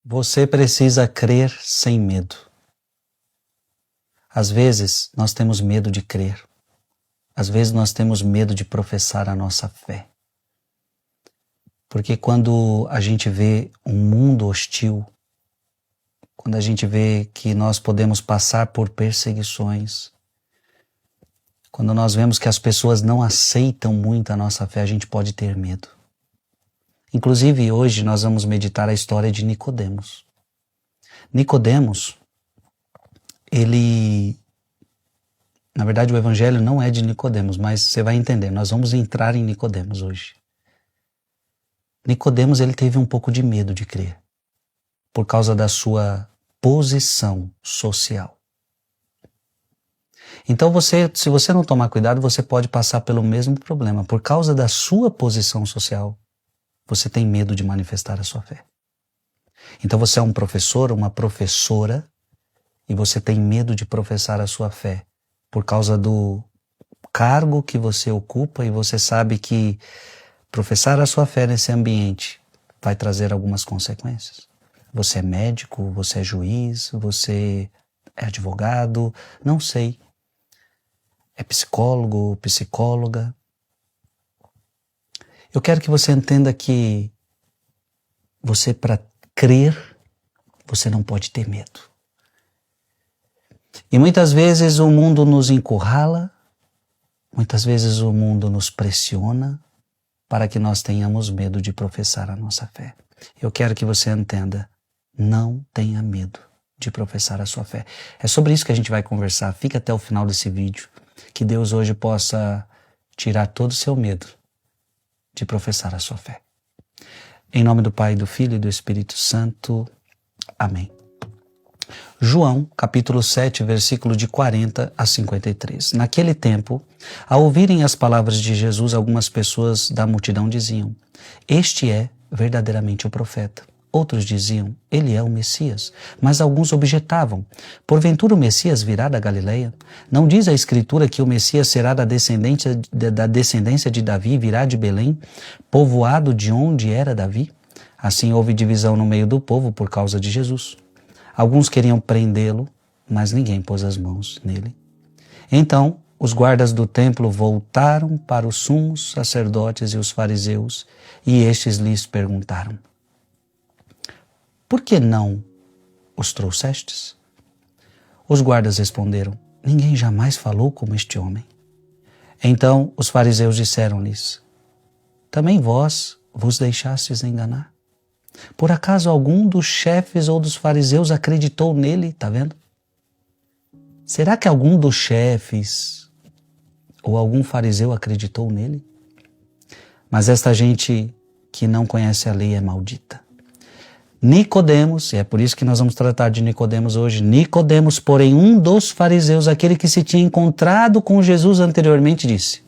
Você precisa crer sem medo. Às vezes, nós temos medo de crer. Às vezes, nós temos medo de professar a nossa fé. Porque quando a gente vê um mundo hostil, quando a gente vê que nós podemos passar por perseguições, quando nós vemos que as pessoas não aceitam muito a nossa fé, a gente pode ter medo. Inclusive, hoje nós vamos meditar a história de Nicodemos. Nicodemos, na verdade o evangelho não é de Nicodemos, mas você vai entender, nós vamos entrar em Nicodemos hoje. Nicodemos, ele teve um pouco de medo de crer, por causa da sua posição social. Então se você não tomar cuidado, você pode passar pelo mesmo problema. Por causa da sua posição social, você tem medo de manifestar a sua fé. Então você é um professor, uma professora, e você tem medo de professar a sua fé por causa do cargo que você ocupa, e você sabe que professar a sua fé nesse ambiente vai trazer algumas consequências. Você é médico, você é juiz, você é advogado, não sei. É psicólogo, psicóloga. Eu quero que você entenda que você, para crer, você não pode ter medo. E muitas vezes o mundo nos encurrala, muitas vezes o mundo nos pressiona para que nós tenhamos medo de professar a nossa fé. Eu quero que você entenda, não tenha medo de professar a sua fé. É sobre isso que a gente vai conversar. Fica até o final desse vídeo. Que Deus hoje possa tirar todo o seu medo de professar a sua fé. Em nome do Pai, do Filho e do Espírito Santo. Amém. João, capítulo 7, versículo de 40 a 53. Naquele tempo, ao ouvirem as palavras de Jesus, algumas pessoas da multidão diziam: "Este é verdadeiramente o profeta." Outros diziam: "Ele é o Messias." Mas alguns objetavam: "Porventura o Messias virá da Galileia? Não diz a Escritura que o Messias será da descendência de Davi e virá de Belém, povoado de onde era Davi?" Assim houve divisão no meio do povo por causa de Jesus. Alguns queriam prendê-lo, mas ninguém pôs as mãos nele. Então os guardas do templo voltaram para os sumos sacerdotes e os fariseus, e estes lhes perguntaram: "Por que não os trouxestes?" Os guardas responderam: "Ninguém jamais falou como este homem." Então os fariseus disseram-lhes: "Também vós vos deixastes enganar? Por acaso algum dos chefes ou dos fariseus acreditou nele?" Tá vendo? Será que algum dos chefes ou algum fariseu acreditou nele? Mas esta gente que não conhece a lei é maldita. Nicodemos, e é por isso que nós vamos tratar de Nicodemos hoje. Nicodemos, porém, um dos fariseus, aquele que se tinha encontrado com Jesus anteriormente, disse: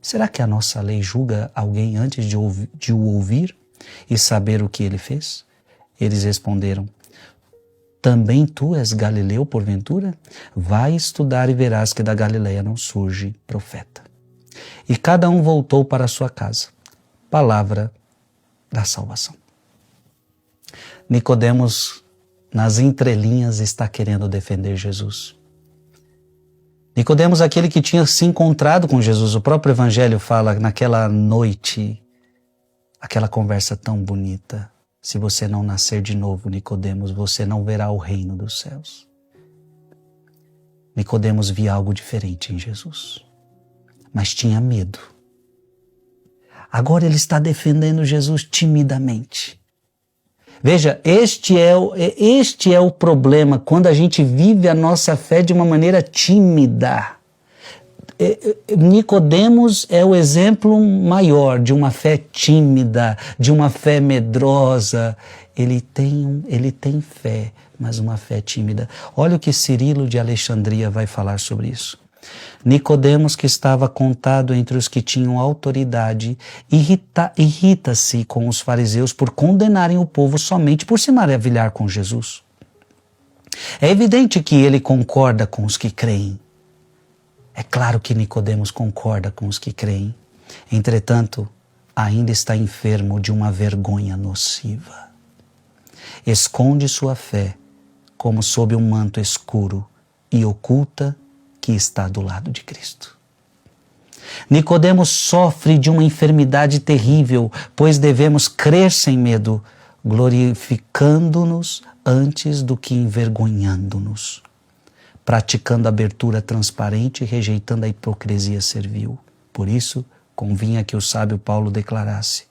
"Será que a nossa lei julga alguém antes de o ouvir e saber o que ele fez?" Eles responderam: "Também tu és galileu, porventura? Vai estudar e verás que da Galileia não surge profeta." E cada um voltou para a sua casa. Palavra da salvação. Nicodemos, nas entrelinhas, está querendo defender Jesus. Nicodemos, aquele que tinha se encontrado com Jesus. O próprio Evangelho fala naquela noite, aquela conversa tão bonita: "Se você não nascer de novo, Nicodemos, você não verá o reino dos céus." Nicodemos via algo diferente em Jesus, mas tinha medo. Agora ele está defendendo Jesus timidamente. Veja, este é o problema quando a gente vive a nossa fé de uma maneira tímida. Nicodemos é o exemplo maior de uma fé tímida, de uma fé medrosa. Ele tem fé, mas uma fé tímida. Olha o que Cirilo de Alexandria vai falar sobre isso. Nicodemos, que estava contado entre os que tinham autoridade, irrita-se com os fariseus por condenarem o povo somente por se maravilhar com Jesus. É evidente que ele concorda com os que creem. É claro que Nicodemos concorda com os que creem. Entretanto, ainda está enfermo de uma vergonha nociva. esconde sua fé como sob um manto escuro e oculta que está do lado de Cristo. Nicodemos sofre de uma enfermidade terrível, pois devemos crer sem medo, glorificando-nos antes do que envergonhando-nos, praticando abertura transparente e rejeitando a hipocrisia servil. Por isso, convinha que o sábio Paulo declarasse: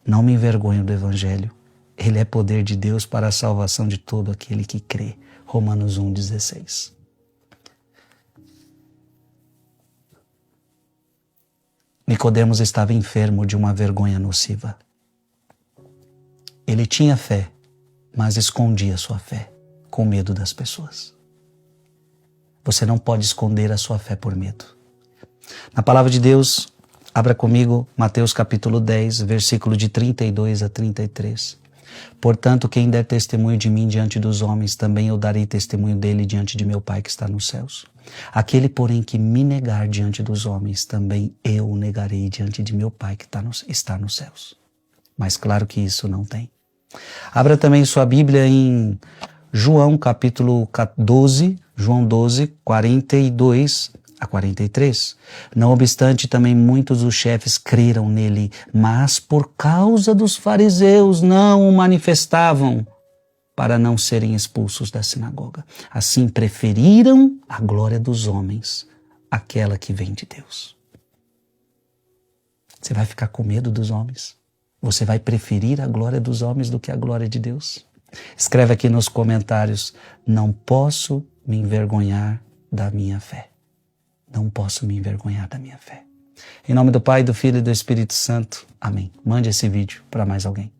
não me envergonho do Evangelho, ele é poder de Deus para a salvação de todo aquele que crê. Romanos 1,16. Nicodemos estava enfermo de uma vergonha nociva. Ele tinha fé, mas escondia sua fé, com medo das pessoas. Você não pode esconder a sua fé por medo. Na palavra de Deus, abra comigo Mateus capítulo 10, versículo de 32 a 33. Portanto, quem der testemunho de mim diante dos homens, também eu darei testemunho dele diante de meu Pai que está nos céus. Aquele, porém, que me negar diante dos homens, também eu o negarei diante de meu Pai que está nos céus. Mas claro que isso não tem. Abra também sua Bíblia em João capítulo 12, João 12, 42 a 43. Não obstante, também muitos dos chefes creram nele, mas por causa dos fariseus não o manifestavam, para não serem expulsos da sinagoga. Assim preferiram a glória dos homens, aquela que vem de Deus. Você vai ficar com medo dos homens? Você vai preferir a glória dos homens do que a glória de Deus? Escreve aqui nos comentários: não posso me envergonhar da minha fé. Não posso me envergonhar da minha fé. Em nome do Pai, do Filho e do Espírito Santo. Amém. Mande esse vídeo para mais alguém.